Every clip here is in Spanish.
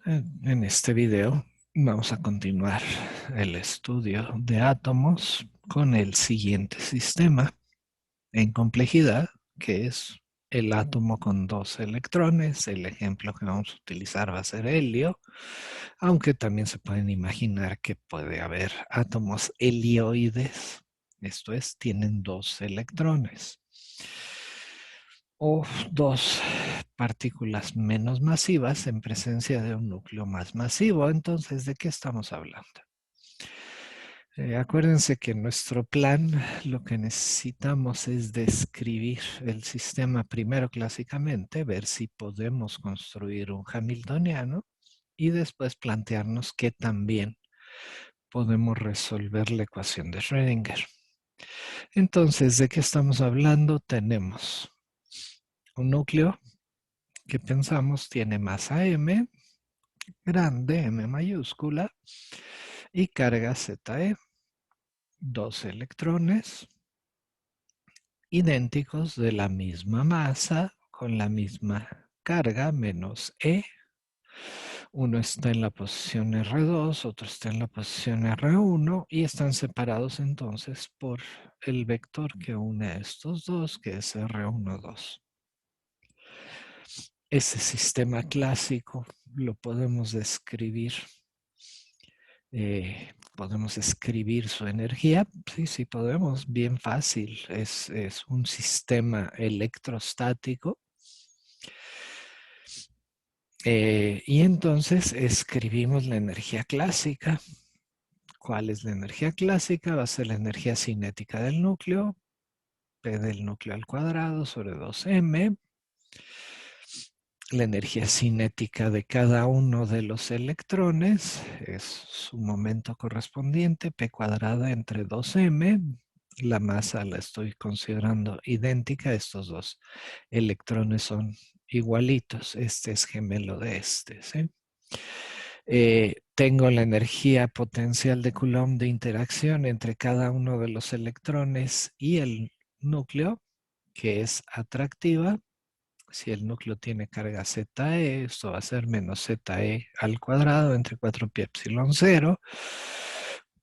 En este video vamos a continuar el estudio de átomos con el siguiente sistema en complejidad, que es el átomo con 2 electrones. El ejemplo que vamos a utilizar va a ser helio, aunque también se pueden imaginar que puede haber átomos helioides, esto es, tienen 2 electrones. O 2 partículas menos masivas en presencia de un núcleo más masivo. Entonces, ¿de qué estamos hablando? Acuérdense que en nuestro plan lo que necesitamos es describir el sistema primero clásicamente, ver si podemos construir un hamiltoniano y después plantearnos que también podemos resolver la ecuación de Schrödinger. Entonces, ¿de qué estamos hablando? Tenemos un núcleo que pensamos tiene masa m, grande, m mayúscula, y carga ZE. 2 electrones idénticos de la misma masa con la misma carga menos E. Uno está en la posición R2, otro está en la posición R1 y están separados entonces por el vector que une a estos dos, que es R12. Ese sistema clásico lo podemos describir. Podemos escribir su energía. Sí, podemos. Bien fácil. Es un sistema electrostático. Y entonces escribimos la energía clásica. ¿Cuál es la energía clásica? Va a ser la energía cinética del núcleo. P del núcleo al cuadrado sobre 2m. La energía cinética de cada uno de los electrones es su momento correspondiente, P cuadrada entre 2m. La masa la estoy considerando idéntica. Estos dos electrones son igualitos. Este es gemelo de este. ¿Sí? Tengo la energía potencial de Coulomb de interacción entre cada uno de los electrones y el núcleo, que es atractiva. Si el núcleo tiene carga ZE, esto va a ser menos ZE al cuadrado entre 4pi epsilon 0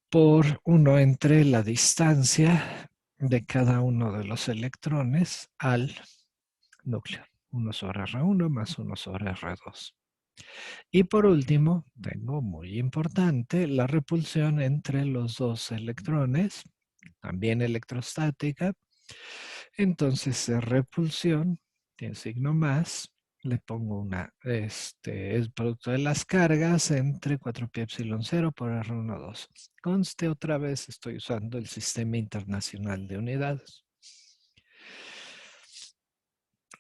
por 1 entre la distancia de cada uno de los electrones al núcleo. 1 sobre R1 más 1 sobre R2. Y por último, tengo muy importante la repulsión entre los dos electrones, también electrostática. Entonces, repulsión tiene signo más, le pongo una, es producto de las cargas entre 4pi epsilon 0 por R12. Conste otra vez, estoy usando el Sistema Internacional de Unidades.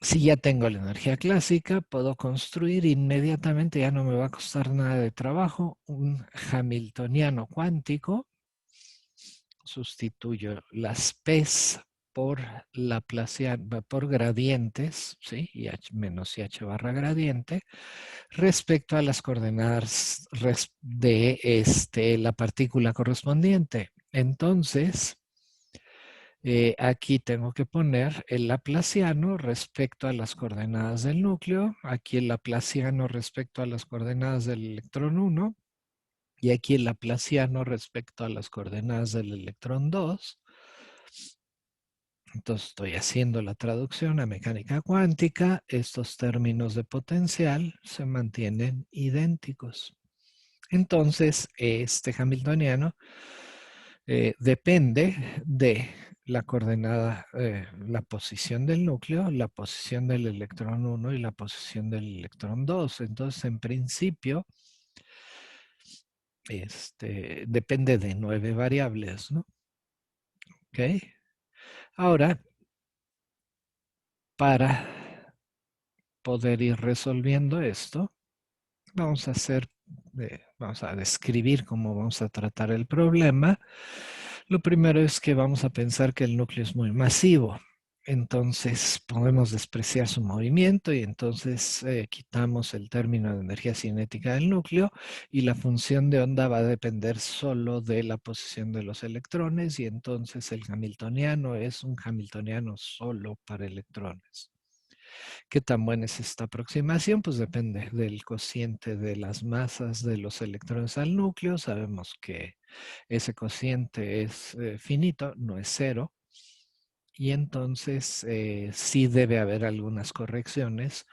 Si ya tengo la energía clásica, puedo construir inmediatamente, ya no me va a costar nada de trabajo, un hamiltoniano cuántico. Sustituyo las P's por Laplaciano, por gradientes, ¿sí? Y H menos h barra gradiente, respecto a las coordenadas de la partícula correspondiente. Entonces, aquí tengo que poner el laplaciano respecto a las coordenadas del núcleo, aquí el laplaciano respecto a las coordenadas del electrón 1, y aquí el laplaciano respecto a las coordenadas del electrón 2. Entonces estoy haciendo la traducción a mecánica cuántica. Estos términos de potencial se mantienen idénticos. Entonces, este hamiltoniano depende de la coordenada, la posición del núcleo, la posición del electrón 1 y la posición del electrón 2. Entonces, en principio, depende de 9 variables, ¿no? ¿Ok? Ahora, para poder ir resolviendo esto, vamos a describir cómo vamos a tratar el problema. Lo primero es que vamos a pensar que el núcleo es muy masivo. Entonces podemos despreciar su movimiento y entonces quitamos el término de energía cinética del núcleo y la función de onda va a depender solo de la posición de los electrones y entonces el hamiltoniano es un hamiltoniano solo para electrones. ¿Qué tan buena es esta aproximación? Pues depende del cociente de las masas de los electrones al núcleo. Sabemos que ese cociente es finito, no es cero. Y entonces sí debe haber algunas correcciones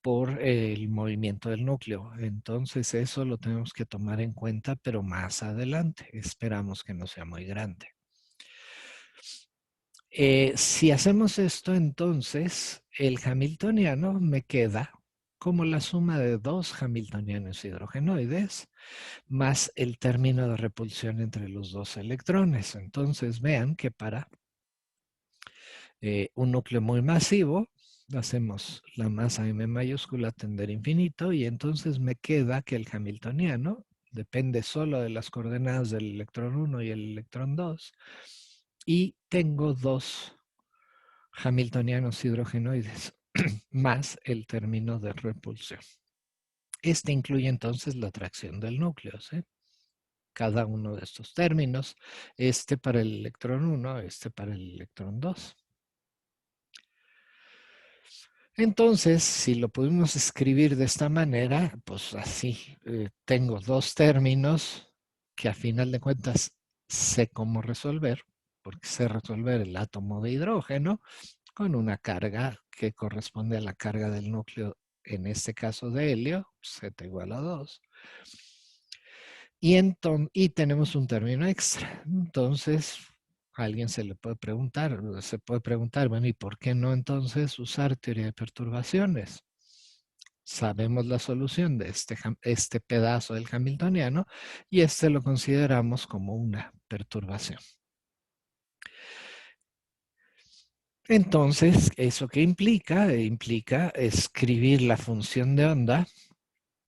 por el movimiento del núcleo. Entonces eso lo tenemos que tomar en cuenta, pero más adelante. Esperamos que no sea muy grande. Si hacemos esto, entonces el hamiltoniano me queda como la suma de dos hamiltonianos hidrogenoides más el término de repulsión entre los dos electrones. Entonces vean que para un núcleo muy masivo, hacemos la masa M mayúscula tender infinito y entonces me queda que el hamiltoniano depende solo de las coordenadas del electrón 1 y el electrón 2 y tengo dos hamiltonianos hidrogenoides más el término de repulsión. Este incluye entonces la atracción del núcleo, ¿sí? Cada uno de estos términos, este para el electrón 1, este para el electrón 2. Entonces, si lo pudimos escribir de esta manera, pues así, tengo dos términos que a final de cuentas sé cómo resolver, porque sé resolver el átomo de hidrógeno con una carga que corresponde a la carga del núcleo, en este caso de helio, Z igual a 2. Y tenemos un término extra. Entonces, a alguien se puede preguntar, bueno, ¿y por qué no entonces usar teoría de perturbaciones? Sabemos la solución de este pedazo del hamiltoniano y este lo consideramos como una perturbación. Entonces, ¿eso qué implica? Implica escribir la función de onda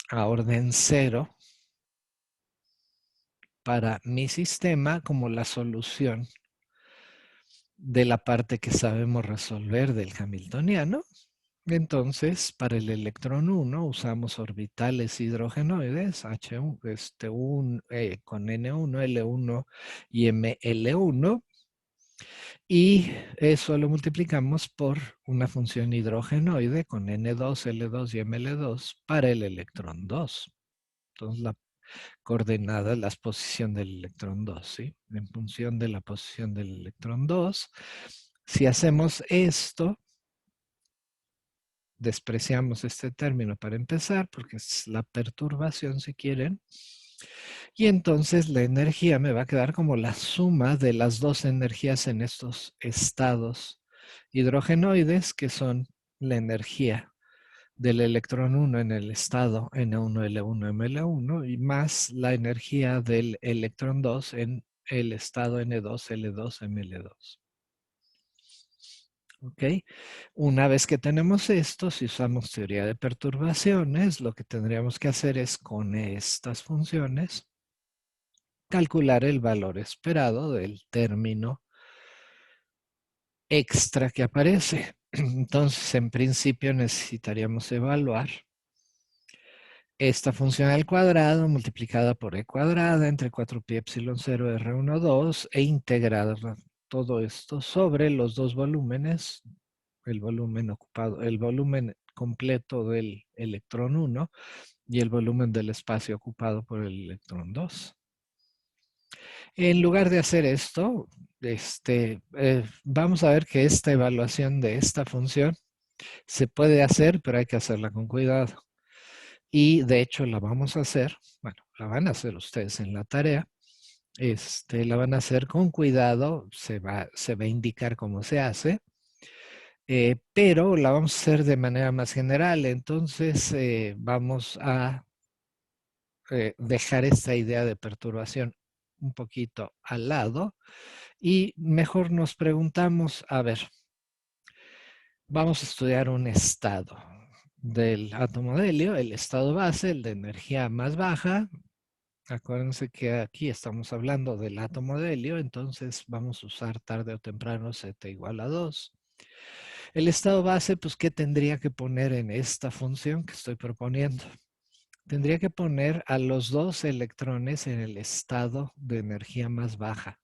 a orden cero para mi sistema como la solución de la parte que sabemos resolver del hamiltoniano. Entonces, para el electrón 1 usamos orbitales hidrogenoides H1, con N1, L1 y ML1 y eso lo multiplicamos por una función hidrogenoide con N2, L2 y ML2 para el electrón 2. Entonces la coordenada es la posición del electrón 2, ¿sí? En función de la posición del electrón 2. Si hacemos esto, despreciamos este término para empezar, porque es la perturbación, si quieren. Y entonces la energía me va a quedar como la suma de las dos energías en estos estados hidrogenoides, que son la energía del electrón 1 en el estado N1, L1, ML1 y más la energía del electrón 2 en el estado N2, L2, ML2. ¿Ok? Una vez que tenemos esto, si usamos teoría de perturbaciones, lo que tendríamos que hacer es con estas funciones calcular el valor esperado del término extra que aparece. Entonces, en principio necesitaríamos evaluar esta función al cuadrado multiplicada por e cuadrada entre 4pi epsilon 0 r1, 2 e integrar todo esto sobre los dos volúmenes, el volumen ocupado, el volumen completo del electrón 1 y el volumen del espacio ocupado por el electrón 2. En lugar de hacer esto, vamos a ver que esta evaluación de esta función se puede hacer, pero hay que hacerla con cuidado. Y de hecho la vamos a hacer, bueno, la van a hacer ustedes en la tarea. La van a hacer con cuidado, se va a indicar cómo se hace, pero la vamos a hacer de manera más general. Entonces vamos a dejar esta idea de perturbación un poquito al lado y mejor nos preguntamos, a ver, vamos a estudiar un estado del átomo de helio, el estado base, el de energía más baja. Acuérdense que aquí estamos hablando del átomo de helio, entonces vamos a usar tarde o temprano Z igual a 2. El estado base, pues, ¿qué tendría que poner en esta función que estoy proponiendo? Tendría que poner a los dos electrones en el estado de energía más baja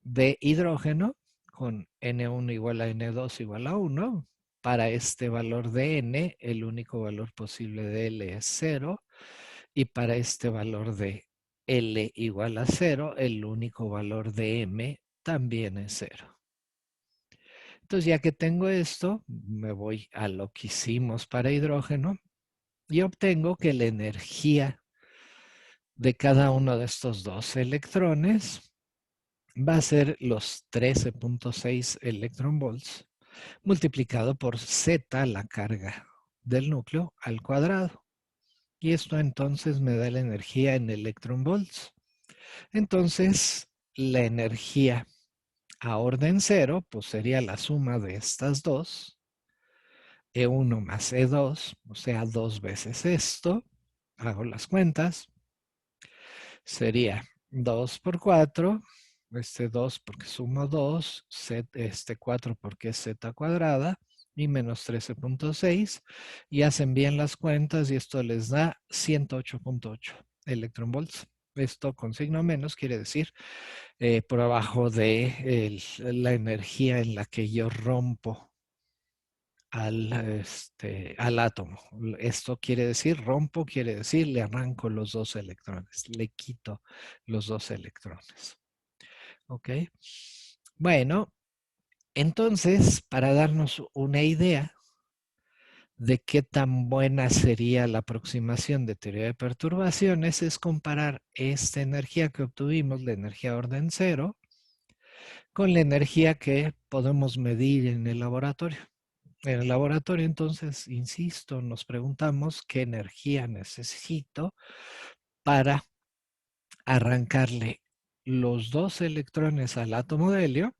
de hidrógeno con N1 igual a N2 igual a 1 para este valor de n, el único valor posible de L es 0. Y para este valor de L igual a 0, el único valor de M también es 0. Entonces, ya que tengo esto, me voy a lo que hicimos para hidrógeno y obtengo que la energía de cada uno de estos dos electrones va a ser los 13.6 electronvolts multiplicado por Z, la carga del núcleo, al cuadrado. Y esto entonces me da la energía en electronvolts. Entonces, la energía a orden cero, pues sería la suma de estas dos, E1 más E2, o sea, 2 veces esto. Hago las cuentas. Sería 2 por 4, 2 porque sumo 2, 4 porque es z cuadrada, y menos 13.6, y hacen bien las cuentas y esto les da 108.8 electronvolts. Esto con signo menos quiere decir por abajo de la energía en la que yo rompo al átomo. Esto quiere decir, rompo, quiere decir, le arranco los dos electrones, le quito los dos electrones. ¿Ok? Bueno, entonces, para darnos una idea de qué tan buena sería la aproximación de teoría de perturbaciones, es comparar esta energía que obtuvimos, la energía orden cero, con la energía que podemos medir en el laboratorio. En el laboratorio, entonces, insisto, nos preguntamos qué energía necesito para arrancarle los dos electrones al átomo de helio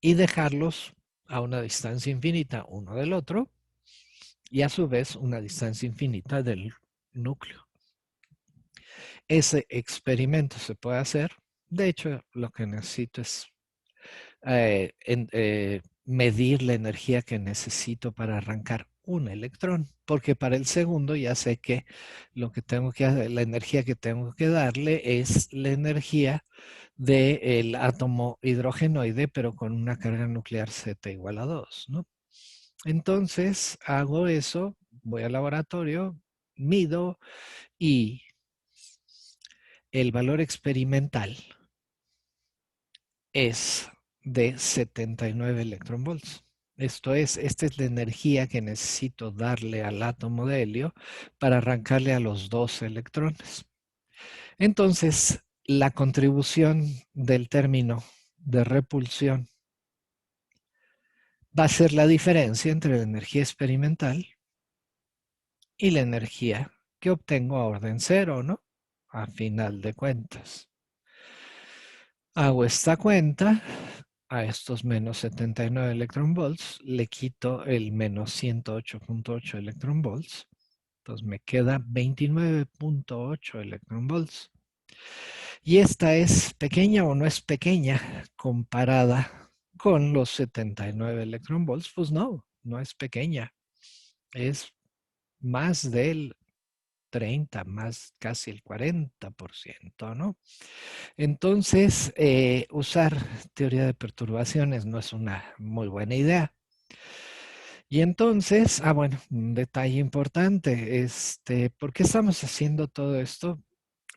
y dejarlos a una distancia infinita uno del otro y a su vez una distancia infinita del núcleo. Ese experimento se puede hacer. De hecho, lo que necesito es medir la energía que necesito para arrancar un electrón, porque para el segundo ya sé que lo que tengo que hacer, la energía que tengo que darle es la energía del átomo hidrogenoide, pero con una carga nuclear Z igual a 2, ¿no? Entonces hago eso, voy al laboratorio, mido y el valor experimental es de 79 electronvolts. Esto es, esta es la energía que necesito darle al átomo de helio para arrancarle a los dos electrones. Entonces, la contribución del término de repulsión va a ser la diferencia entre la energía experimental y la energía que obtengo a orden cero, ¿no? A final de cuentas. Hago esta cuenta, a estos menos 79 electronvolts, le quito el menos 108.8 electronvolts, entonces me queda 29.8 electronvolts. Y esta es pequeña o no es pequeña comparada con los 79 electronvolts, pues no, no es pequeña, es más del 30, más casi el 40%, ¿no? Entonces, usar teoría de perturbaciones no es una muy buena idea. Y entonces, bueno, un detalle importante, ¿por qué estamos haciendo todo esto?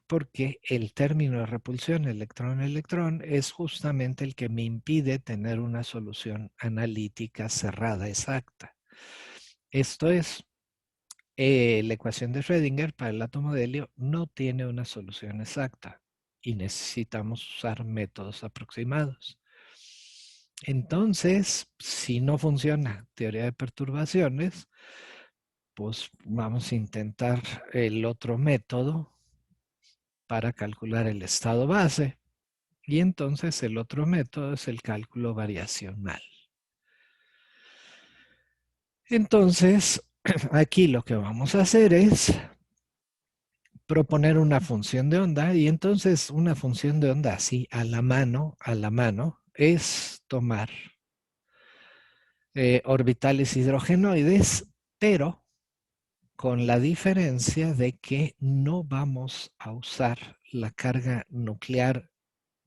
Porque el término de repulsión electrón-electrón es justamente el que me impide tener una solución analítica cerrada exacta. Esto es, la ecuación de Schrödinger para el átomo de helio no tiene una solución exacta y necesitamos usar métodos aproximados. Entonces, si no funciona teoría de perturbaciones, pues vamos a intentar el otro método para calcular el estado base. Y entonces el otro método es el cálculo variacional. Entonces, aquí lo que vamos a hacer es proponer una función de onda, y entonces una función de onda así a la mano, es tomar orbitales hidrogenoides, pero con la diferencia de que no vamos a usar la carga nuclear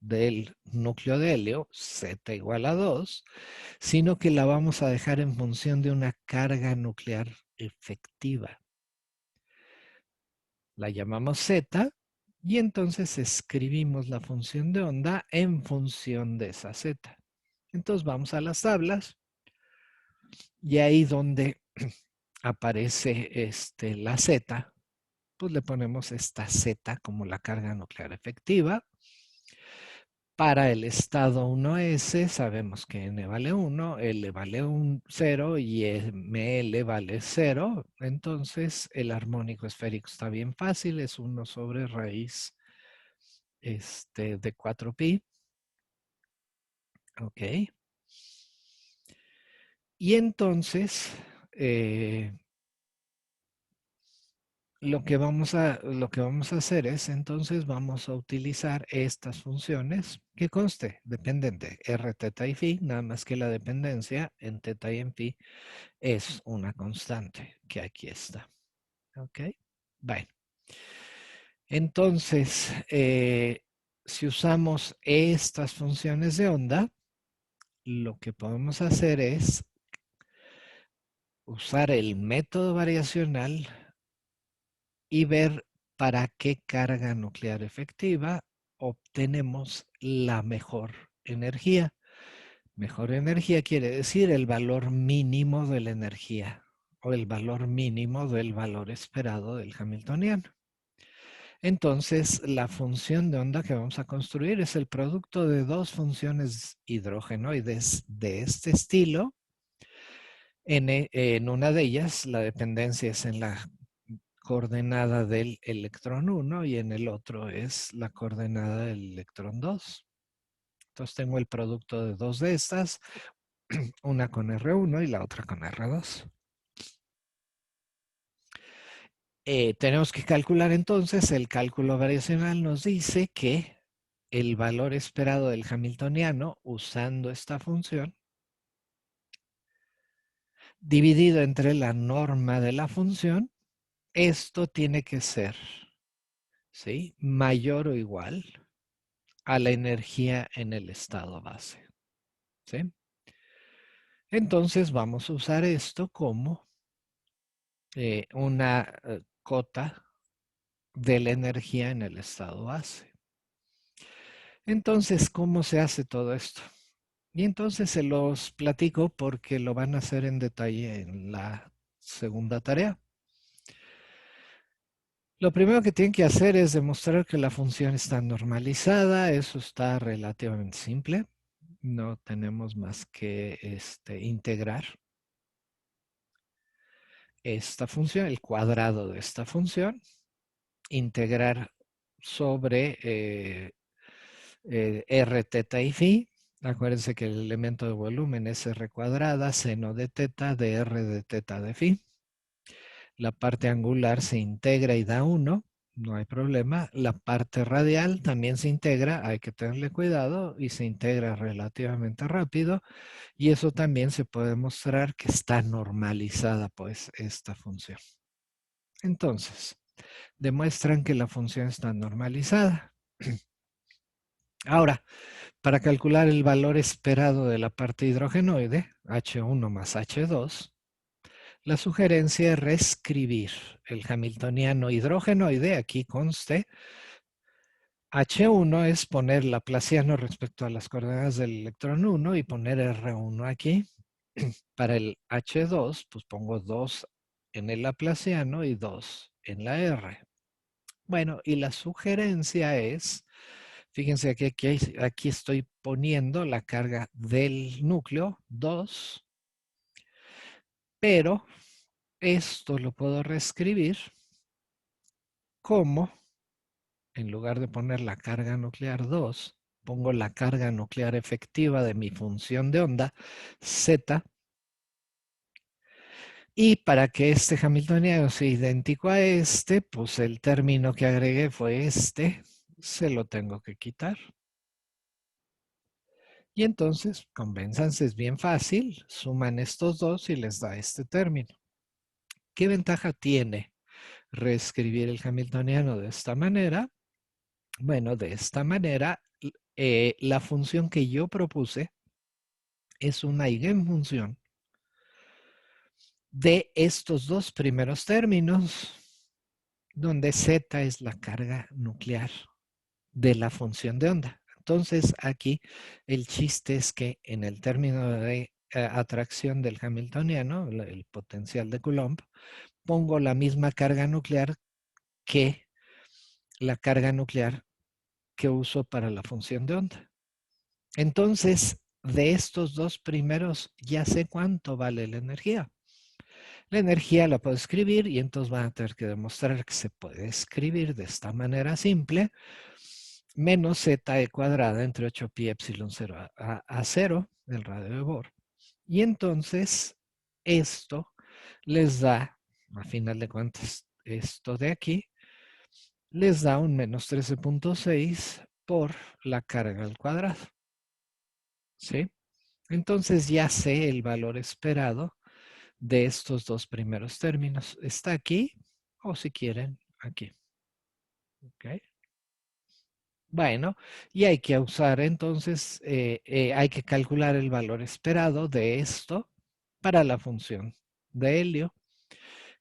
del núcleo de helio, Z igual a 2, sino que la vamos a dejar en función de una carga nuclear efectiva. La llamamos Z y entonces escribimos la función de onda en función de esa Z. Entonces vamos a las tablas y ahí donde aparece la Z, pues le ponemos esta Z como la carga nuclear efectiva. Para el estado 1s sabemos que n vale 1, L vale 0 y ml vale 0. Entonces el armónico esférico está bien fácil, es 1 sobre raíz de 4pi. Ok. Y entonces lo que vamos a hacer es, entonces vamos a utilizar estas funciones que conste, dependen de r, teta y phi, nada más que la dependencia en teta y en phi es una constante, que aquí está. ¿Ok? Bueno. Entonces, si usamos estas funciones de onda, lo que podemos hacer es usar el método variacional y ver para qué carga nuclear efectiva obtenemos la mejor energía. Mejor energía quiere decir el valor mínimo de la energía o el valor mínimo del valor esperado del Hamiltoniano. Entonces, la función de onda que vamos a construir es el producto de dos funciones hidrogenoides de este estilo. En una de ellas, la dependencia es en la coordenada del electrón 1 y en el otro es la coordenada del electrón 2. Entonces tengo el producto de dos de estas, una con R1 y la otra con R2. Tenemos que calcular entonces, el cálculo variacional nos dice que el valor esperado del Hamiltoniano usando esta función dividido entre la norma de la función, esto tiene que ser, ¿sí?, mayor o igual a la energía en el estado base. ¿Sí? Entonces vamos a usar esto como una cota de la energía en el estado base. Entonces, ¿cómo se hace todo esto? Y entonces se los platico porque lo van a hacer en detalle en la segunda tarea. Lo primero que tienen que hacer es demostrar que la función está normalizada. Eso está relativamente simple. No tenemos más que integrar esta función, el cuadrado de esta función, integrar sobre r, teta y phi. Acuérdense que el elemento de volumen es r cuadrada, seno de teta, de r de teta de phi. La parte angular se integra y da 1, no hay problema. La parte radial también se integra, hay que tenerle cuidado, y se integra relativamente rápido. Y eso también se puede mostrar que está normalizada, pues, esta función. Entonces, demuestran que la función está normalizada. Ahora, para calcular el valor esperado de la parte hidrogenoide, H1 más H2, la sugerencia es reescribir el hamiltoniano hidrogenoide, aquí conste, H1 es poner laplaciano respecto a las coordenadas del electrón 1 y poner R1 aquí. Para el H2, pues pongo 2 en el laplaciano y 2 en la R. Bueno, y la sugerencia es, fíjense que aquí estoy poniendo la carga del núcleo 2, pero esto lo puedo reescribir como, en lugar de poner la carga nuclear 2, pongo la carga nuclear efectiva de mi función de onda, Z. Y para que este hamiltoniano sea idéntico a este, pues el término que agregué fue este, se lo tengo que quitar. Y entonces, convénzanse, es bien fácil, suman estos dos y les da este término. ¿Qué ventaja tiene reescribir el hamiltoniano de esta manera? Bueno, de esta manera la función que yo propuse es una eigenfunción de estos dos primeros términos, donde z es la carga nuclear de la función de onda. Entonces, aquí el chiste es que en el término de atracción del hamiltoniano, el potencial de Coulomb, pongo la misma carga nuclear que la carga nuclear que uso para la función de onda. Entonces, de estos dos primeros, ya sé cuánto vale la energía. La energía la puedo escribir y entonces van a tener que demostrar que se puede escribir de esta manera simple, menos z e cuadrada entre 8pi epsilon 0 a 0, el radio de Bohr. Y entonces, esto les da, a final de cuentas, esto de aquí, les da un menos 13.6 por la carga al cuadrado. ¿Sí? Entonces ya sé el valor esperado de estos dos primeros términos. Está aquí, o si quieren, aquí. ¿Ok? Bueno, y hay que usar entonces, hay que calcular el valor esperado de esto para la función de helio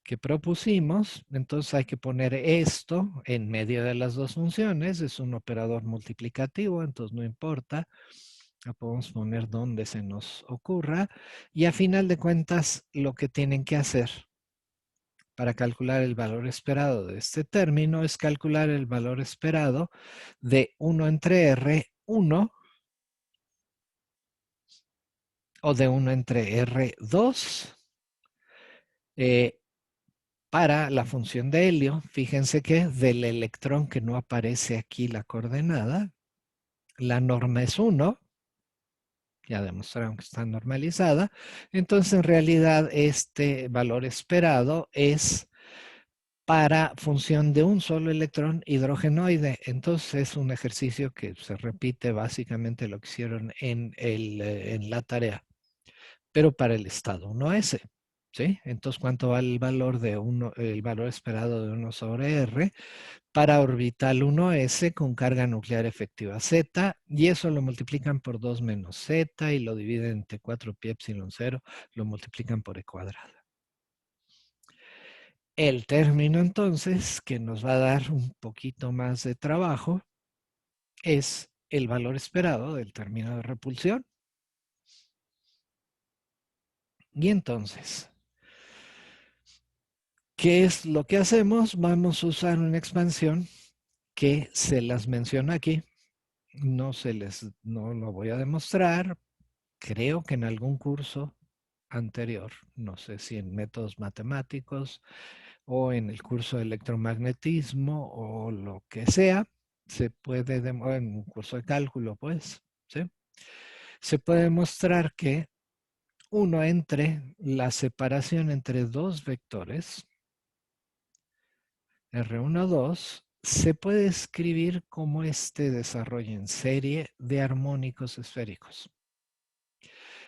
que propusimos. Entonces hay que poner esto en medio de las dos funciones. Es un operador multiplicativo, entonces no importa. La podemos poner donde se nos ocurra. Y a final de cuentas, lo que tienen que hacer para calcular el valor esperado de este término es calcular el valor esperado de 1 entre R1 o de 1 entre R2 para la función de helio. Fíjense que del electrón que no aparece aquí la coordenada, la norma es 1, ya demostraron que está normalizada. Entonces, en realidad, este valor esperado es para función de un solo electrón hidrogenoide. Entonces, es un ejercicio que se repite básicamente lo que hicieron en la tarea, pero para el estado 1s. ¿Sí? Entonces, ¿cuánto vale el valor esperado de 1 sobre R? Para orbital 1s con carga nuclear efectiva z, y eso lo multiplican por 2 menos z y lo dividen entre 4 pi epsilon 0, lo multiplican por e cuadrada. El término entonces, que nos va a dar un poquito más de trabajo, es el valor esperado del término de repulsión. Y entonces, ¿qué es lo que hacemos? Vamos a usar una expansión que se las menciona aquí. No lo voy a demostrar. Creo que en algún curso anterior, no sé si en métodos matemáticos o en el curso de electromagnetismo o lo que sea, se puede, en un curso de cálculo, pues, ¿sí? Se puede demostrar que uno entre la separación entre dos vectores, R1, 2, se puede escribir como este desarrollo en serie de armónicos esféricos.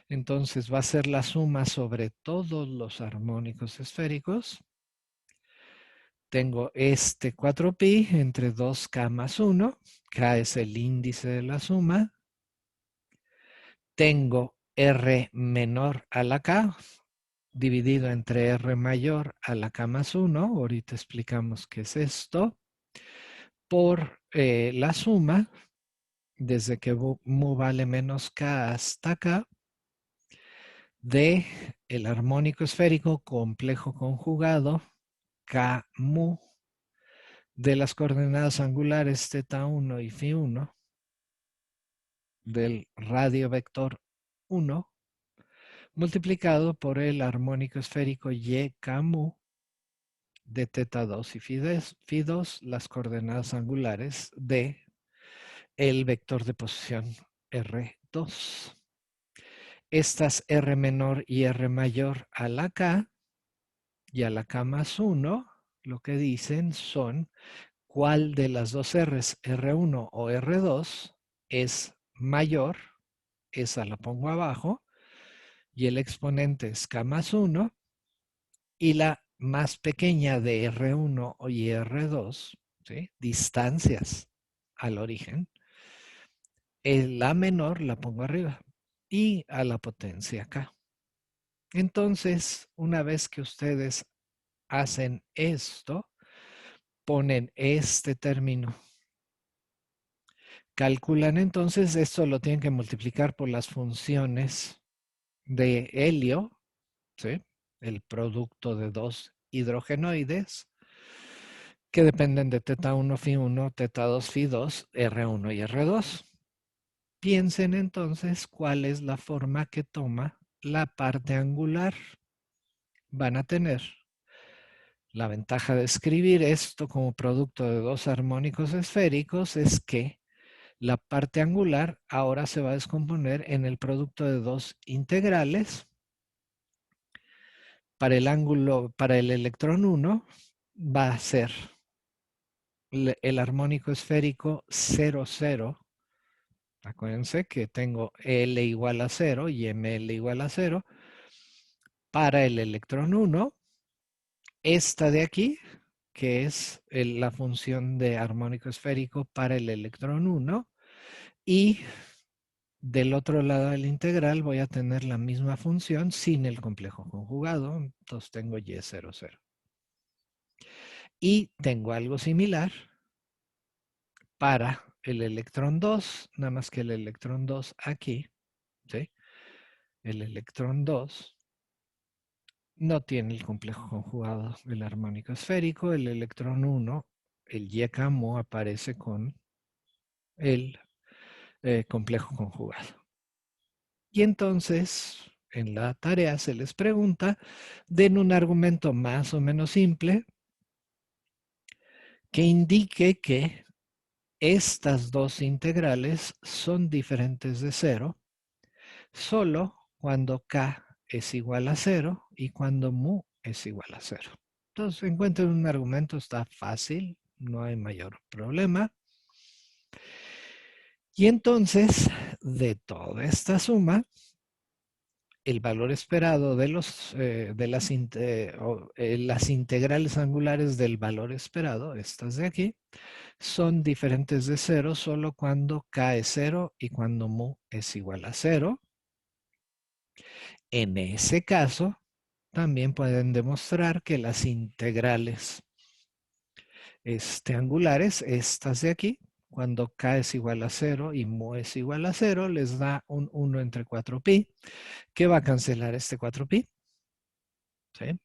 Entonces va a ser la suma sobre todos los armónicos esféricos. Tengo este 4pi entre 2k más 1. K es el índice de la suma. Tengo R menor a la K dividido entre R mayor a la K más 1. Ahorita explicamos qué es esto. Por la suma, desde que mu vale menos K hasta K, de el armónico esférico complejo conjugado K mu de las coordenadas angulares θ1 y φ1 del radio vector 1 multiplicado por el armónico esférico y K mu de θ2 y φ2, las coordenadas angulares de el vector de posición R2. Estas R menor y R mayor a la K y a la K más 1, lo que dicen son cuál de las dos R's, R1 o R2, es mayor, esa la pongo abajo, y el exponente es K más 1, y la más pequeña de R1 y R2, ¿sí? Distancias al origen, La menor la pongo arriba y a la potencia acá. Entonces, una vez que ustedes hacen esto, ponen este término. Calculan entonces, esto lo tienen que multiplicar por las funciones de helio, ¿sí? El producto de dos hidrogenoides, que dependen de teta 1 phi 1, teta 2 phi 2, R1 y R2. Piensen entonces cuál es la forma que toma la parte angular. Van a tener la ventaja de escribir esto como producto de dos armónicos esféricos es que la parte angular ahora se va a descomponer en el producto de dos integrales. Para el ángulo, para el electrón 1 va a ser el armónico esférico 0, 0. Acuérdense que tengo L igual a 0 y ML igual a 0. Para el electrón 1, esta de aquí, que es la función de armónico esférico para el electrón 1, y del otro lado del integral voy a tener la misma función sin el complejo conjugado, entonces tengo Y00. Y tengo algo similar para el electrón 2, nada más que el electrón 2 aquí, ¿sí? El electrón 2 no tiene el complejo conjugado del armónico esférico, el electrón 1, el Y camo aparece con el complejo conjugado. Y entonces, en la tarea se les pregunta, den un argumento más o menos simple que indique que estas dos integrales son diferentes de cero solo cuando k es igual a cero y cuando mu es igual a cero. Entonces, encuentren un argumento, está fácil, no hay mayor problema. Y entonces, de toda esta suma, el valor esperado de, las integrales angulares del valor esperado, estas de aquí, son diferentes de cero solo cuando k es cero y cuando mu es igual a cero. En ese caso, también pueden demostrar que las integrales angulares, estas de aquí, cuando k es igual a 0 y mu es igual a 0, les da un 1 entre 4pi, que va a cancelar este 4pi. ¿Sí?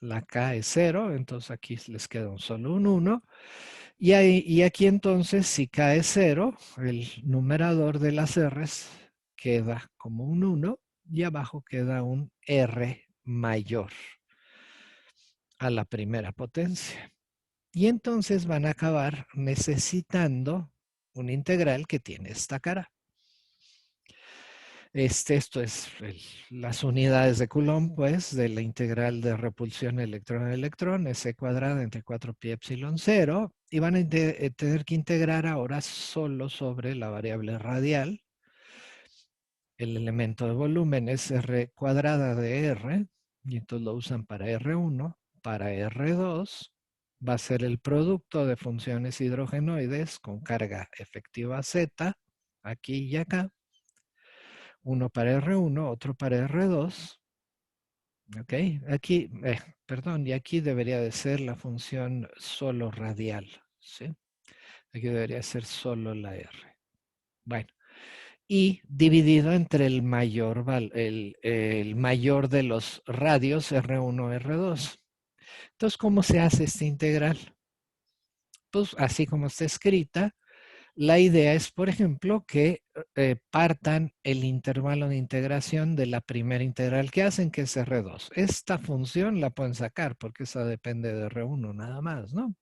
La k es 0, entonces aquí les queda solo un 1. Y aquí entonces, si k es 0, el numerador de las r's queda como un 1 y abajo queda un r mayor a la primera potencia. Y entonces van a acabar necesitando un integral que tiene esta cara. Esto es las unidades de Coulomb, pues, de la integral de repulsión electrón-electrón, S cuadrada entre 4pi epsilon 0, y van a tener que integrar ahora solo sobre la variable radial. El elemento de volumen es R cuadrada de R, y entonces lo usan para R1, para R2, va a ser el producto de funciones hidrogenoides con carga efectiva Z, aquí y acá. Uno para R1, otro para R2. Ok, aquí, perdón, y aquí debería de ser la función solo radial. ¿Sí? Aquí debería ser solo la R. Bueno, y dividido entre el mayor de los radios R1, R2. Entonces, ¿cómo se hace esta integral? Pues así como está escrita, la idea es, por ejemplo, que partan el intervalo de integración de la primera integral que hacen, que es R2. Esta función la pueden sacar porque esa depende de R1 nada más, ¿no?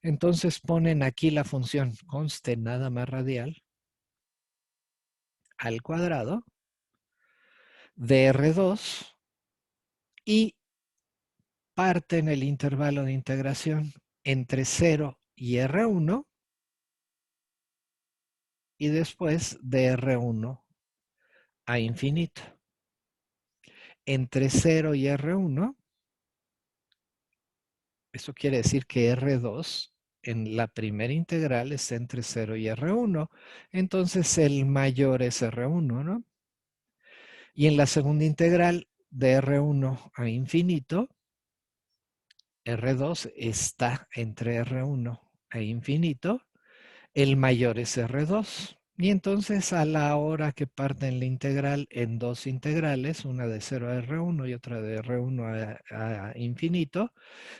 Entonces ponen aquí la función conste nada más radial al cuadrado de R2 y parten el intervalo de integración entre 0 y R1 y después de R1 a infinito. Entre 0 y R1, eso quiere decir que R2 en la primera integral está entre 0 y R1. Entonces el mayor es R1, ¿no? Y en la segunda integral de R1 a infinito, R2 está entre R1 e infinito. El mayor es R2. Y entonces a la hora que parten la integral en dos integrales, una de 0 a R1 y otra de R1 a infinito,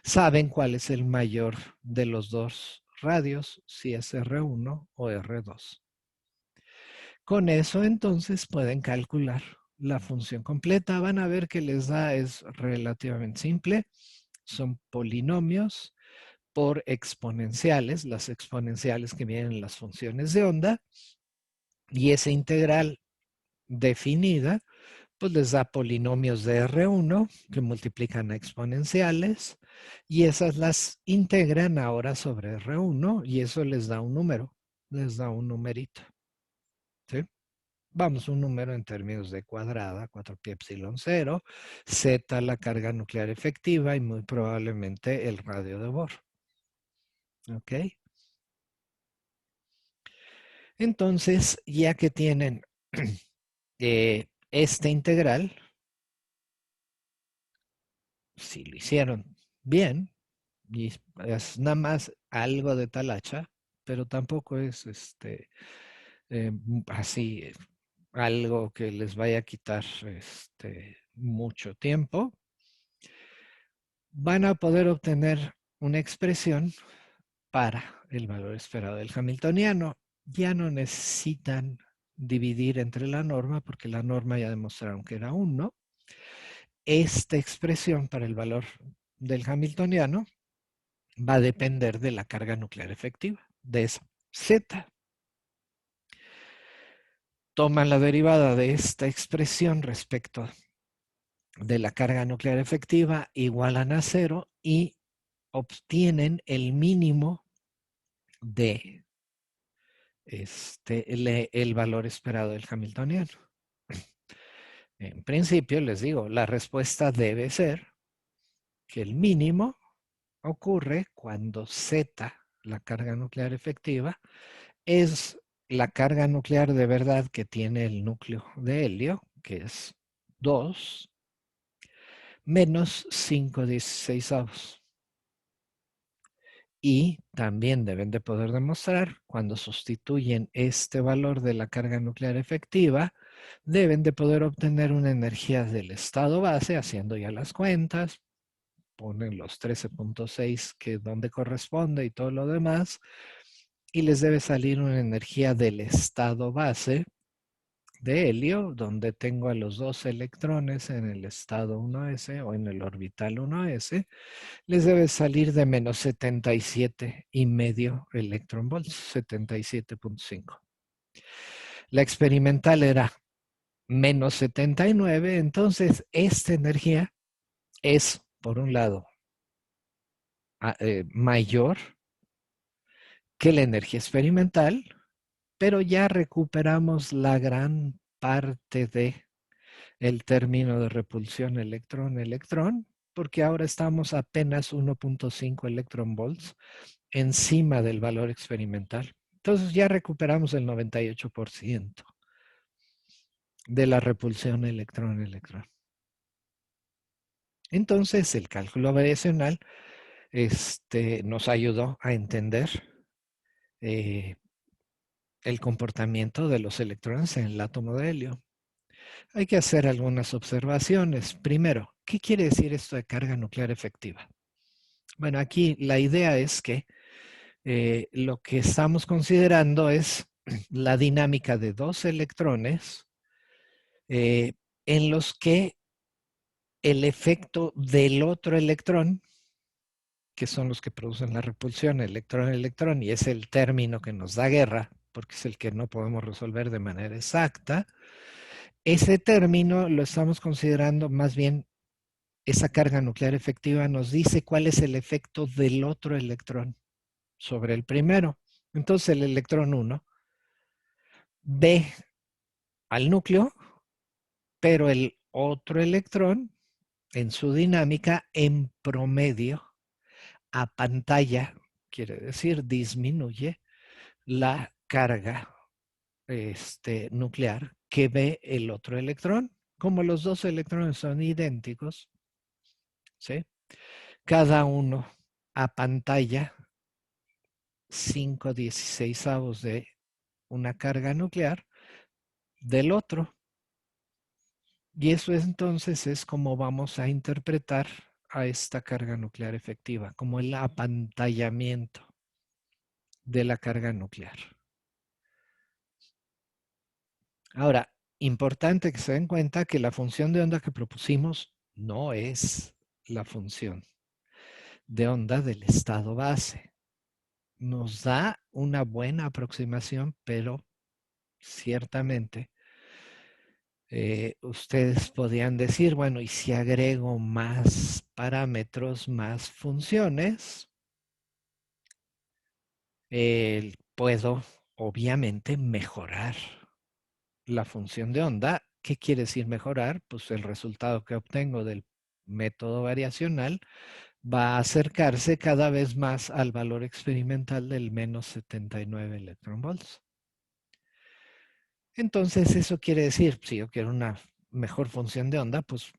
saben cuál es el mayor de los dos radios, si es R1 o R2. Con eso entonces pueden calcular la función completa. Van a ver que les da es relativamente simple. Son polinomios por exponenciales, las exponenciales que vienen en las funciones de onda, y esa integral definida, pues les da polinomios de R1 que multiplican a exponenciales, y esas las integran ahora sobre R1, y eso les da un número, les da un numerito. ¿Sí? Vamos, un número en términos de cuadrada, 4pi epsilon 0, z la carga nuclear efectiva y muy probablemente el radio de Bohr. ¿Ok? Entonces, ya que tienen esta integral, si lo hicieron bien, y es nada más algo de talacha, pero tampoco es así algo que les vaya a quitar mucho tiempo, van a poder obtener una expresión para el valor esperado del hamiltoniano. Ya no necesitan dividir entre la norma porque la norma ya demostraron que era 1. Esta expresión para el valor del hamiltoniano va a depender de la carga nuclear efectiva, de esa Z. Toman la derivada de esta expresión respecto de la carga nuclear efectiva, igualan a 0 y obtienen el mínimo de el valor esperado del hamiltoniano. En principio, les digo, la respuesta debe ser que el mínimo ocurre cuando Z, la carga nuclear efectiva, es la carga nuclear de verdad que tiene el núcleo de helio, que es 2, menos 5/16. Y también deben de poder demostrar, cuando sustituyen este valor de la carga nuclear efectiva, deben de poder obtener una energía del estado base, haciendo ya las cuentas, ponen los 13.6 que donde corresponde y todo lo demás, y les debe salir una energía del estado base de helio, donde tengo a los dos electrones en el estado 1s o en el orbital 1s, les debe salir de menos 77,5 electronvolts, 77.5. La experimental era menos 79, entonces esta energía es, por un lado, mayor que la energía experimental, pero ya recuperamos la gran parte de el término de repulsión electrón-electrón, porque ahora estamos apenas 1.5 electronvolts encima del valor experimental. Entonces ya recuperamos el 98% de la repulsión electrón-electrón. Entonces el cálculo variacional nos ayudó a entender el comportamiento de los electrones en el átomo de helio. Hay que hacer algunas observaciones. Primero, ¿qué quiere decir esto de carga nuclear efectiva? Bueno, aquí la idea es que lo que estamos considerando es la dinámica de dos electrones en los que el efecto del otro electrón, que son los que producen la repulsión electrón-electrón, y es el término que nos da guerra, porque es el que no podemos resolver de manera exacta, ese término lo estamos considerando más bien, esa carga nuclear efectiva nos dice cuál es el efecto del otro electrón sobre el primero. Entonces el electrón 1 ve al núcleo, pero el otro electrón en su dinámica en promedio apantalla quiere decir disminuye la carga nuclear que ve el otro electrón. Como los dos electrones son idénticos, ¿sí? Cada uno apantalla 5/16 de una carga nuclear del otro. Y eso entonces es como vamos a interpretar a esta carga nuclear efectiva, como el apantallamiento de la carga nuclear. Ahora, importante que se den cuenta que la función de onda que propusimos no es la función de onda del estado base. Nos da una buena aproximación, pero ciertamente ustedes podrían decir, bueno, y si agrego más parámetros, más funciones, puedo obviamente mejorar la función de onda. ¿Qué quiere decir mejorar? Pues el resultado que obtengo del método variacional va a acercarse cada vez más al valor experimental del menos 79 electronvolts. Entonces, eso quiere decir, si yo quiero una mejor función de onda, pues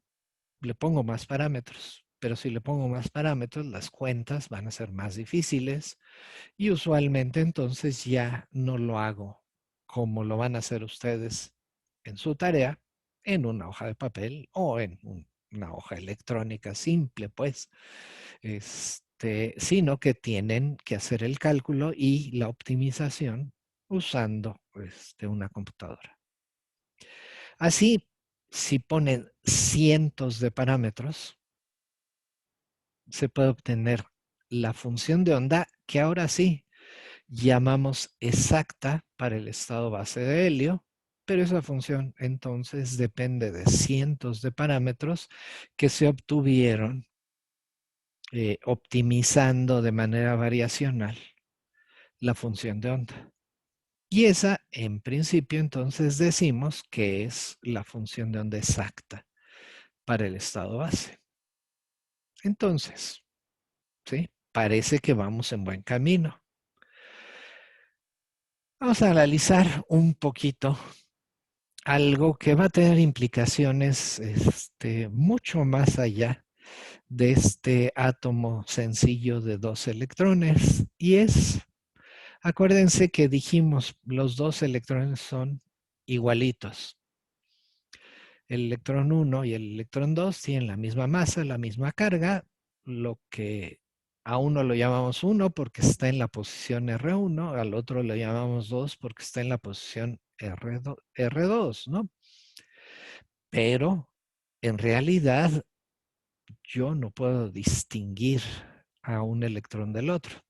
le pongo más parámetros. Pero si le pongo más parámetros, las cuentas van a ser más difíciles y usualmente entonces ya no lo hago como lo van a hacer ustedes en su tarea, en una hoja de papel o en una hoja electrónica simple, pues, sino que tienen que hacer el cálculo y la optimización usando una computadora. Así, si ponen cientos de parámetros, se puede obtener la función de onda que ahora sí llamamos exacta para el estado base de helio, pero esa función entonces depende de cientos de parámetros que se obtuvieron optimizando de manera variacional la función de onda. Y esa, en principio, entonces decimos que es la función de onda exacta para el estado base. Entonces, ¿sí? Parece que vamos en buen camino. Vamos a analizar un poquito algo que va a tener implicaciones mucho más allá de este átomo sencillo de 2 electrones. Y es, acuérdense que dijimos, los 2 electrones son igualitos. El electrón 1 y el electrón 2 tienen la misma masa, la misma carga, lo que a uno lo llamamos 1 porque está en la posición R1, al otro lo llamamos 2 porque está en la posición R2, ¿no? Pero en realidad yo no puedo distinguir a un electrón del otro.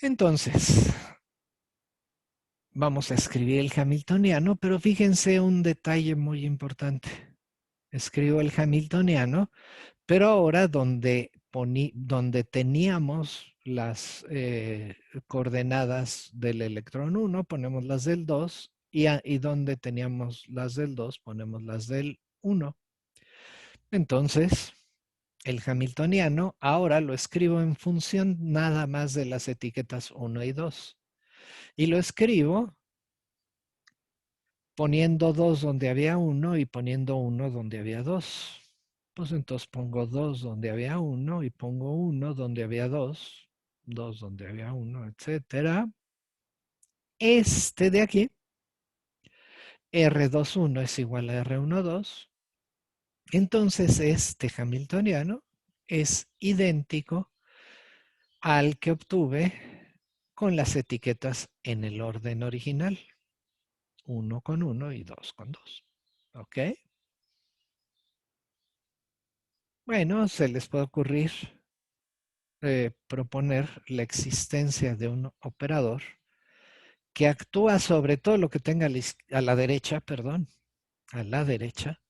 Entonces, vamos a escribir el hamiltoniano, pero fíjense un detalle muy importante. Escribo el hamiltoniano, pero ahora donde teníamos las coordenadas del electrón 1, ponemos las del 2, y donde teníamos las del 2, ponemos las del 1. Entonces, el hamiltoniano ahora lo escribo en función nada más de las etiquetas 1 y 2. Y lo escribo poniendo 2 donde había 1 y poniendo 1 donde había 2. Pues entonces pongo 2 donde había 1 y pongo 1 donde había 2, 2 donde había 1, etcétera. Este de aquí, R21 es igual a R12. Entonces este hamiltoniano es idéntico al que obtuve con las etiquetas en el orden original. 1 con 1 y 2 con 2. ¿Ok? Bueno, se les puede ocurrir proponer la existencia de un operador que actúa sobre todo lo que tenga a la derecha, perdón, a la derecha,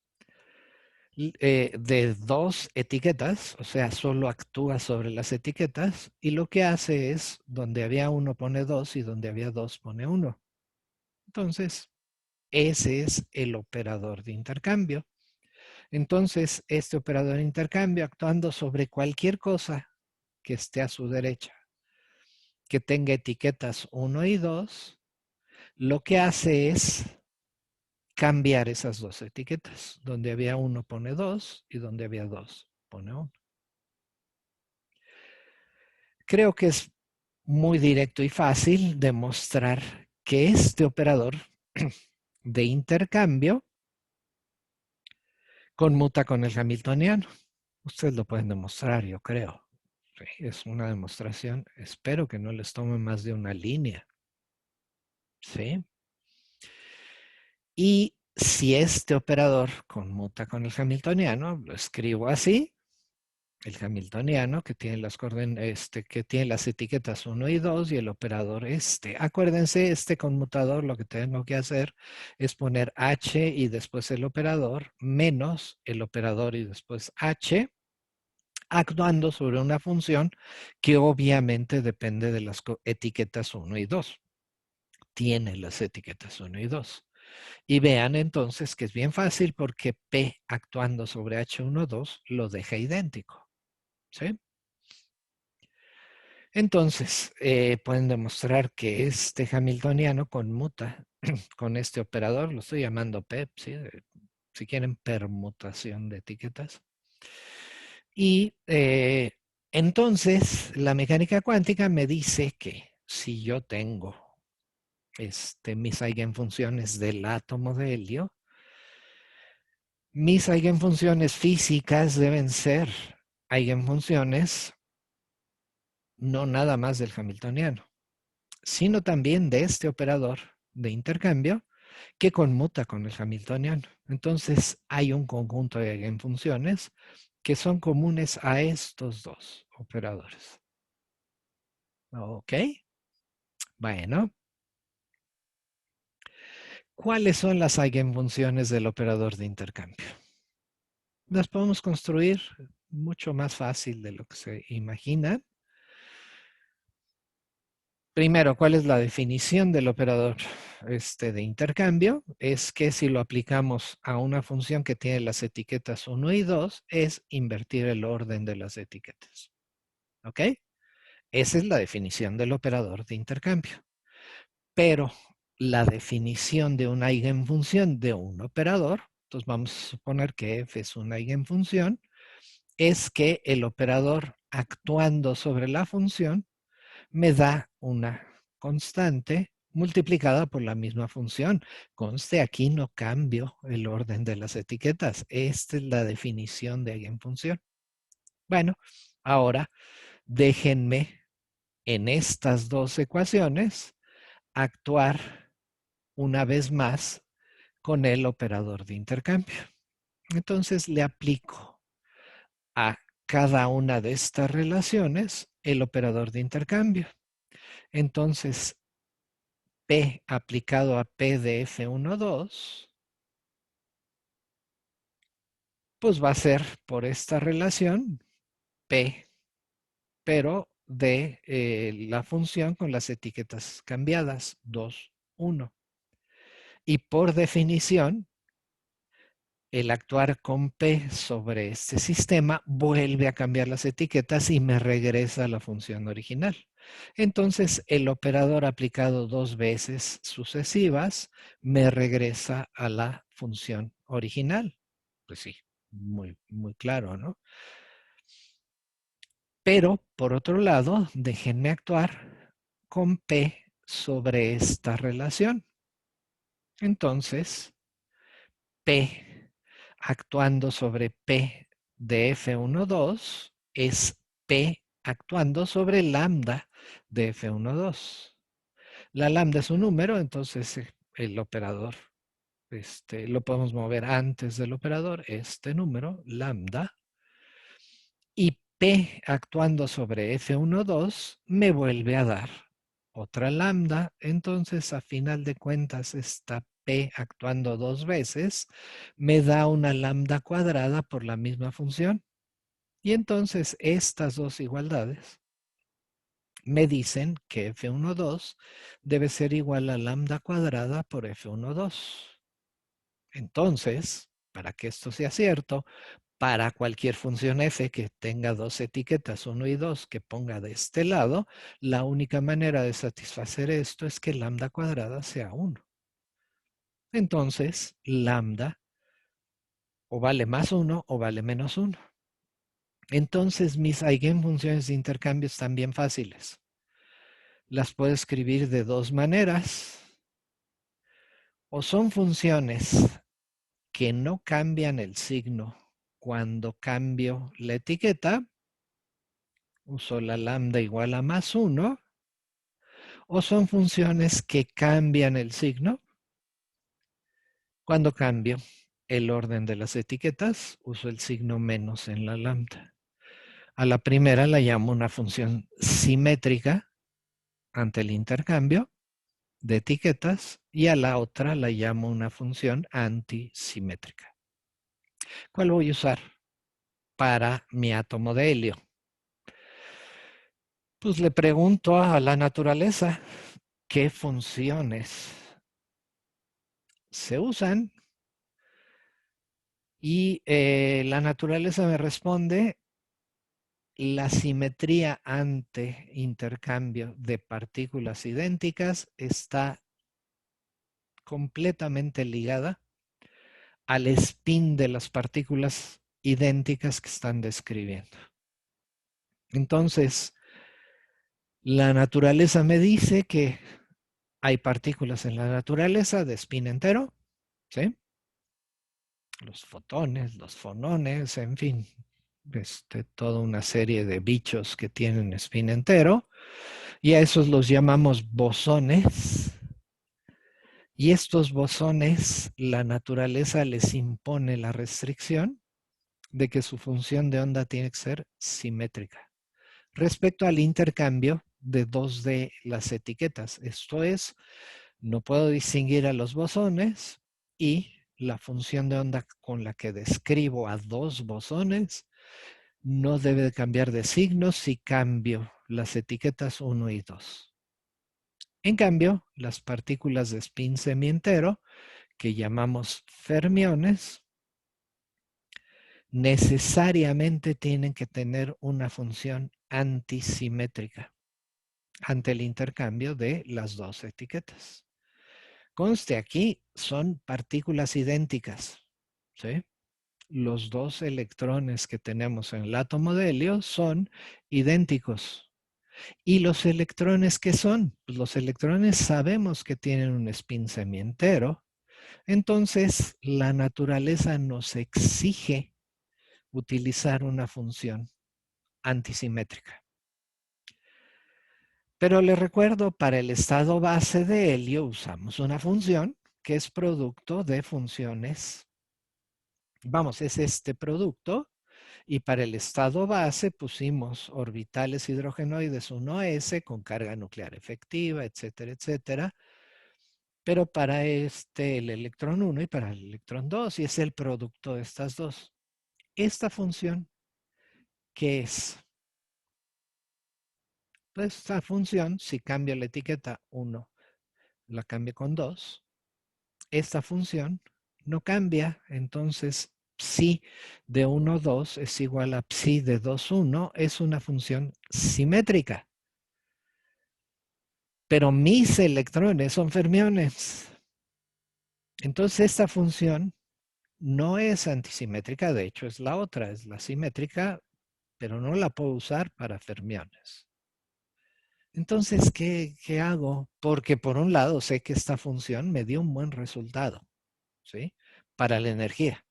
de 2 etiquetas, o sea, solo actúa sobre las etiquetas, y lo que hace es, donde había 1 pone 2 y donde había 2 pone 1. Entonces, ese es el operador de intercambio. Entonces, este operador de intercambio, actuando sobre cualquier cosa que esté a su derecha, que tenga etiquetas 1 y 2, lo que hace es cambiar esas dos etiquetas. Donde había 1 pone 2 y donde había 2 pone 1. Creo que es muy directo y fácil demostrar que este operador de intercambio conmuta con el hamiltoniano. Ustedes lo pueden demostrar, yo creo. Sí, es una demostración. Espero que no les tome más de una línea. ¿Sí? Y si este operador conmuta con el hamiltoniano, lo escribo así. El hamiltoniano que tiene que tiene las etiquetas 1 y 2 y el operador este. Acuérdense, este conmutador lo que tengo que hacer es poner h y después el operador menos el operador y después h, actuando sobre una función que obviamente depende de las etiquetas 1 y 2. Tiene las etiquetas 1 y 2. Y vean entonces que es bien fácil porque P actuando sobre H12 lo deja idéntico. ¿Sí? Entonces, pueden demostrar que este hamiltoniano conmuta con este operador, lo estoy llamando P, ¿sí? Si quieren permutación de etiquetas. Y entonces la mecánica cuántica me dice que si yo tengo mis eigenfunciones del átomo de helio, mis eigenfunciones físicas deben ser eigenfunciones no nada más del hamiltoniano, sino también de este operador de intercambio que conmuta con el hamiltoniano. Entonces hay un conjunto de eigenfunciones que son comunes a estos dos operadores. ¿Ok? Bueno, ¿cuáles son las eigenfunciones del operador de intercambio? Las podemos construir mucho más fácil de lo que se imagina. Primero, ¿cuál es la definición del operador de intercambio? Es que si lo aplicamos a una función que tiene las etiquetas 1 y 2, es invertir el orden de las etiquetas. ¿Ok? Esa es la definición del operador de intercambio. Pero la definición de una eigenfunción de un operador, entonces vamos a suponer que f es una eigenfunción, es que el operador actuando sobre la función me da una constante multiplicada por la misma función. Conste, aquí no cambio el orden de las etiquetas. Esta es la definición de eigenfunción. Bueno, ahora déjenme en estas dos ecuaciones actuar una vez más con el operador de intercambio. Entonces le aplico a cada una de estas relaciones el operador de intercambio. Entonces, P aplicado a P de F12, pues va a ser por esta relación P, pero de la función con las etiquetas cambiadas, 2, 1. Y por definición, el actuar con P sobre este sistema vuelve a cambiar las etiquetas y me regresa a la función original. Entonces, el operador aplicado dos veces sucesivas me regresa a la función original. Pues sí, muy, muy claro, ¿no? Pero, por otro lado, déjenme actuar con P sobre esta relación. Entonces, P actuando sobre P de F12 es P actuando sobre lambda de F12. La lambda es un número, entonces el operador lo podemos mover antes del operador, este número, lambda, y P actuando sobre F12 me vuelve a dar otra lambda, entonces a final de cuentas esta P actuando dos veces me da una lambda cuadrada por la misma función. Y entonces estas dos igualdades me dicen que F12 debe ser igual a lambda cuadrada por F12. Entonces, para que esto sea cierto, para cualquier función f que tenga dos etiquetas, 1 y 2, que ponga de este lado, la única manera de satisfacer esto es que lambda cuadrada sea 1. Entonces, lambda o vale más 1 o vale menos 1. Entonces, mis eigenfunciones de intercambio están bien fáciles. Las puedo escribir de dos maneras. O son funciones que no cambian el signo cuando cambio la etiqueta, uso la lambda igual a más 1, o son funciones que cambian el signo cuando cambio el orden de las etiquetas, uso el signo menos en la lambda. A la primera la llamo una función simétrica ante el intercambio de etiquetas y a la otra la llamo una función antisimétrica. ¿Cuál voy a usar para mi átomo de helio? Pues le pregunto a la naturaleza qué funciones se usan y la naturaleza me responde la simetría ante intercambio de partículas idénticas está completamente ligada al spin de las partículas idénticas que están describiendo. Entonces, la naturaleza me dice que hay partículas en la naturaleza de spin entero, ¿sí? Los fotones, los fonones, en fin, toda una serie de bichos que tienen spin entero, y a esos los llamamos bosones. Y estos bosones, la naturaleza les impone la restricción de que su función de onda tiene que ser simétrica respecto al intercambio de dos de las etiquetas. Esto es, no puedo distinguir a los bosones y la función de onda con la que describo a dos bosones no debe de cambiar de signo si cambio las etiquetas 1 y 2. En cambio, las partículas de spin semientero, que llamamos fermiones, necesariamente tienen que tener una función antisimétrica ante el intercambio de las dos etiquetas. Conste aquí, son partículas idénticas, ¿sí? Los dos electrones que tenemos en el átomo de helio son idénticos. ¿Y los electrones qué son? Pues los electrones sabemos que tienen un spin semientero. Entonces, la naturaleza nos exige utilizar una función antisimétrica. Pero les recuerdo, para el estado base de helio usamos una función que es producto de funciones. Vamos, es este producto. Y para el estado base pusimos orbitales hidrogenoides 1s con carga nuclear efectiva, etcétera, etcétera. Pero para el electrón 1 y para el electrón 2, y es el producto de estas dos. Esta función, ¿qué es? Pues esta función, si cambio la etiqueta 1, la cambio con 2, esta función no cambia. Entonces, psi de 1, 2 es igual a psi de 2, 1. Es una función simétrica. Pero mis electrones son fermiones. Entonces, esta función no es antisimétrica. De hecho, es la otra, es la simétrica, pero no la puedo usar para fermiones. Entonces, ¿qué hago? Porque por un lado sé que esta función me dio un buen resultado, ¿sí? Para la energía.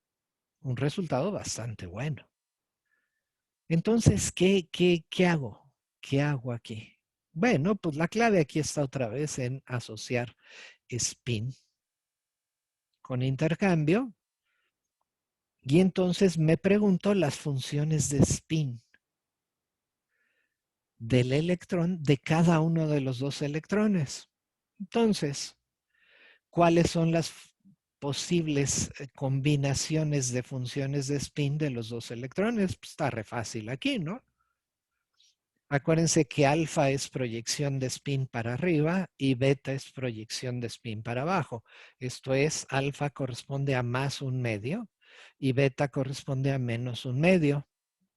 Un resultado bastante bueno. Entonces, ¿qué hago? ¿Qué hago aquí? Bueno, pues la clave aquí está otra vez en asociar spin con intercambio. Y entonces me pregunto las funciones de spin del electrón de cada uno de los dos electrones. Entonces, ¿cuáles son las posibles combinaciones de funciones de spin de los dos electrones? Pues está re fácil aquí, ¿no? Acuérdense que alfa es proyección de spin para arriba y beta es proyección de spin para abajo. Esto es, alfa corresponde a más un medio y beta corresponde a menos un medio.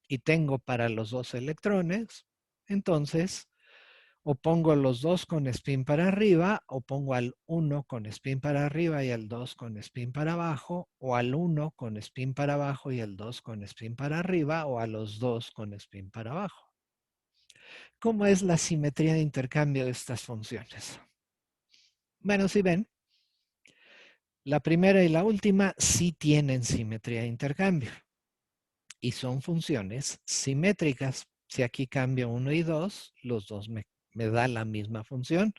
Y tengo para los dos electrones, entonces o pongo los dos con spin para arriba, o pongo al 1 con spin para arriba y al 2 con spin para abajo, o al 1 con spin para abajo y al 2 con spin para arriba, o a los dos con spin para abajo. ¿Cómo es la simetría de intercambio de estas funciones? Bueno, si ven, la primera y la última sí tienen simetría de intercambio y son funciones simétricas. Si aquí cambio 1 y 2, los dos me da la misma función.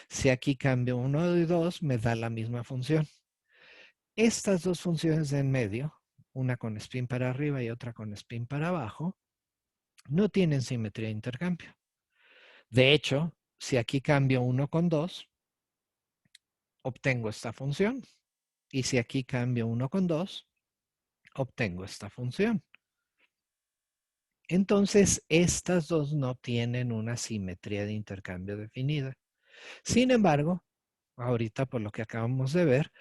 Si aquí cambio 1 y 2, me da la misma función. Estas dos funciones de en medio, una con spin para arriba y otra con spin para abajo, no tienen simetría de intercambio. De hecho, si aquí cambio 1 con 2, obtengo esta función. Y si aquí cambio 1 con 2, obtengo esta función. Entonces, estas dos no tienen una simetría de intercambio definida. Sin embargo, ahorita por lo que acabamos de ver,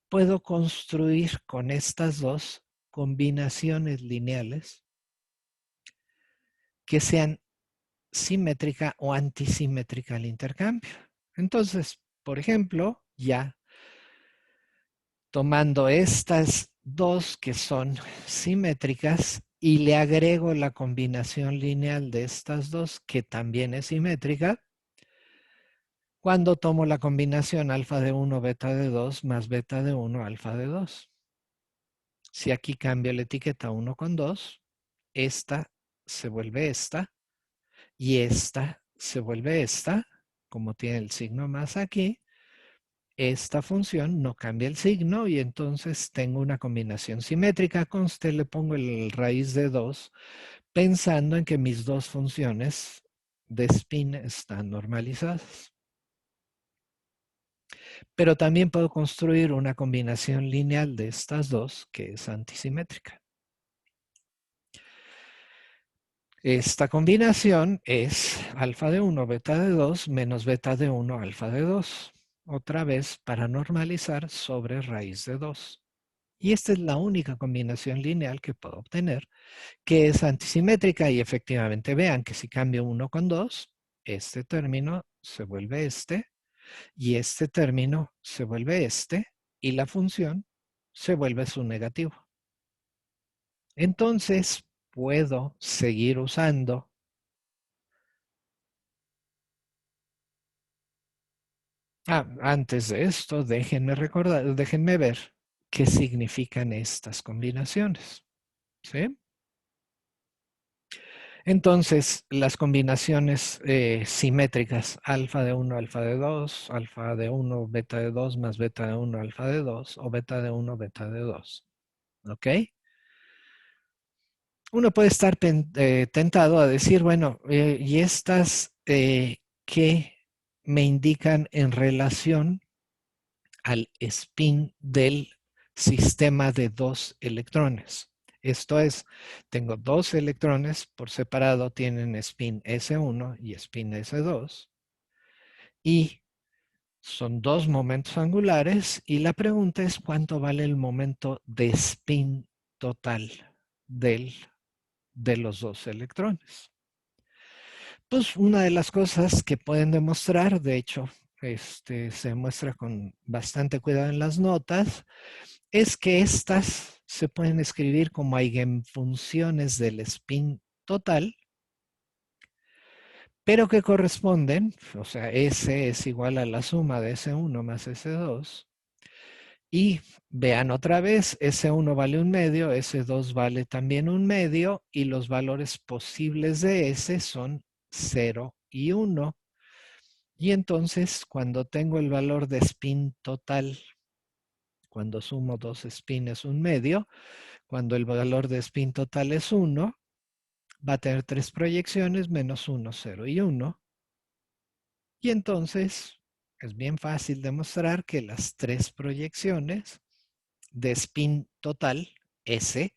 puedo construir con estas dos combinaciones lineales que sean simétrica o antisimétrica al intercambio. Entonces, por ejemplo, ya tomando estas dos que son simétricas y le agrego la combinación lineal de estas dos que también es simétrica, cuando tomo la combinación alfa de 1, beta de 2 más beta de 1, alfa de 2. Si aquí cambio la etiqueta 1 con 2, esta se vuelve esta y esta se vuelve esta, como tiene el signo más aquí. Esta función no cambia el signo y entonces tengo una combinación simétrica. Conste, le pongo el raíz de 2 pensando en que mis dos funciones de spin están normalizadas. Pero también puedo construir una combinación lineal de estas dos que es antisimétrica. Esta combinación es alfa de 1, beta de 2 menos beta de 1, alfa de 2. Otra vez para normalizar sobre raíz de 2. Y esta es la única combinación lineal que puedo obtener, que es antisimétrica. Y efectivamente vean que si cambio 1 con 2, este término se vuelve este, y este término se vuelve este, y la función se vuelve su negativo. Entonces, puedo seguir usando antes de esto, déjenme ver qué significan estas combinaciones. ¿Sí? Entonces, las combinaciones simétricas, alfa de 1, alfa de 2, alfa de 1, beta de 2, más beta de 1, alfa de 2, o beta de 1, beta de 2. ¿Ok? Uno puede estar tentado a decir, bueno, ¿y estas qué me indican en relación al spin del sistema de dos electrones? Esto es, tengo dos electrones por separado, tienen spin S1 y spin S2, y son dos momentos angulares, y la pregunta es cuánto vale el momento de spin total de los dos electrones. Pues una de las cosas que pueden demostrar, de hecho, se muestra con bastante cuidado en las notas, es que estas se pueden escribir como eigenfunciones del spin total, pero que corresponden, o sea, S es igual a la suma de S1 más S2, y vean otra vez, S1 vale un medio, S2 vale también un medio, y los valores posibles de S son 0 y 1. Y entonces, cuando tengo el valor de spin total, cuando sumo dos spin es un medio, cuando el valor de spin total es 1, va a tener tres proyecciones, menos 1, 0 y 1. Y entonces es bien fácil demostrar que las tres proyecciones de spin total, S,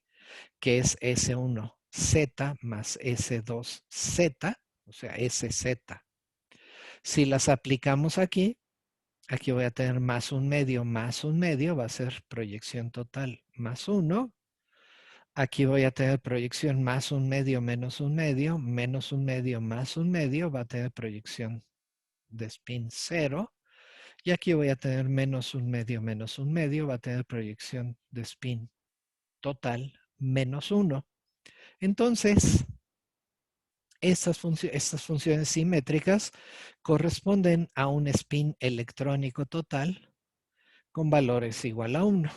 que es S1Z más S2Z, o sea, SZ, si las aplicamos aquí, aquí voy a tener más un medio, va a ser proyección total más 1. Aquí voy a tener proyección más un medio menos un medio, menos un medio más un medio, va a tener proyección de spin 0. Y aquí voy a tener menos un medio, va a tener proyección de spin total menos 1. Entonces, estas funciones simétricas corresponden a un spin electrónico total con valores igual a 1.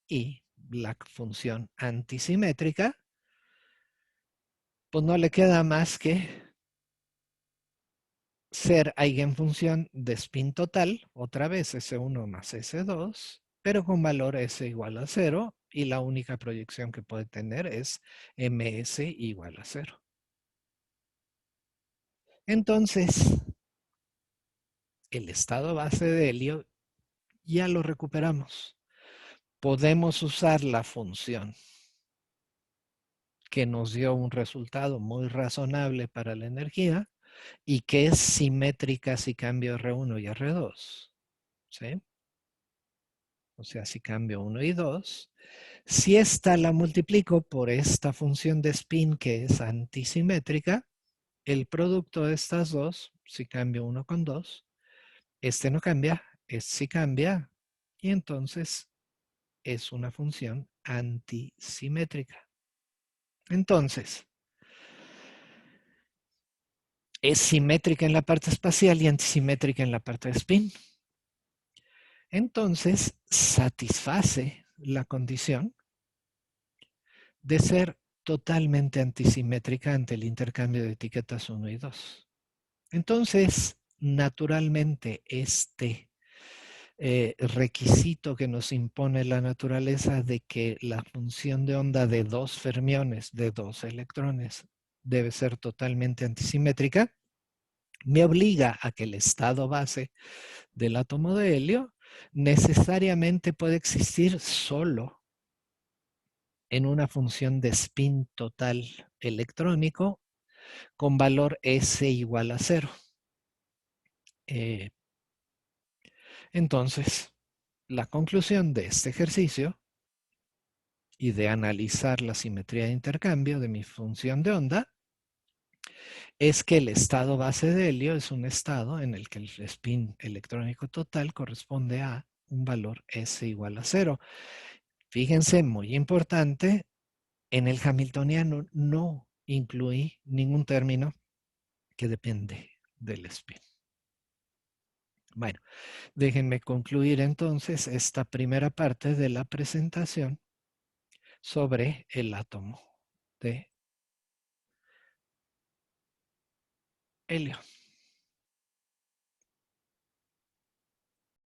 Y la función antisimétrica, pues no le queda más que ser eigenfunción de spin total, otra vez S1 más S2, pero con valor S igual a 0, y la única proyección que puede tener es MS igual a 0. Entonces, el estado base de helio ya lo recuperamos. Podemos usar la función que nos dio un resultado muy razonable para la energía y que es simétrica si cambio R1 y R2. ¿Sí? O sea, si cambio 1 y 2, si esta la multiplico por esta función de spin que es antisimétrica, el producto de estas dos, si cambio 1 con 2, este no cambia, este sí cambia, y entonces es una función antisimétrica. Entonces, es simétrica en la parte espacial y antisimétrica en la parte de spin. Entonces, satisface la condición de ser totalmente antisimétrica ante el intercambio de etiquetas 1 y 2. Entonces, naturalmente, este requisito que nos impone la naturaleza de que la función de onda de dos fermiones, de dos electrones, debe ser totalmente antisimétrica, me obliga a que el estado base del átomo de helio necesariamente puede existir solo en una función de spin total electrónico con valor S igual a 0. Entonces, la conclusión de este ejercicio y de analizar la simetría de intercambio de mi función de onda es que el estado base de helio es un estado en el que el spin electrónico total corresponde a un valor S igual a 0. Fíjense, muy importante, en el hamiltoniano no incluí ningún término que depende del spin. Bueno, déjenme concluir entonces esta primera parte de la presentación sobre el átomo de helio.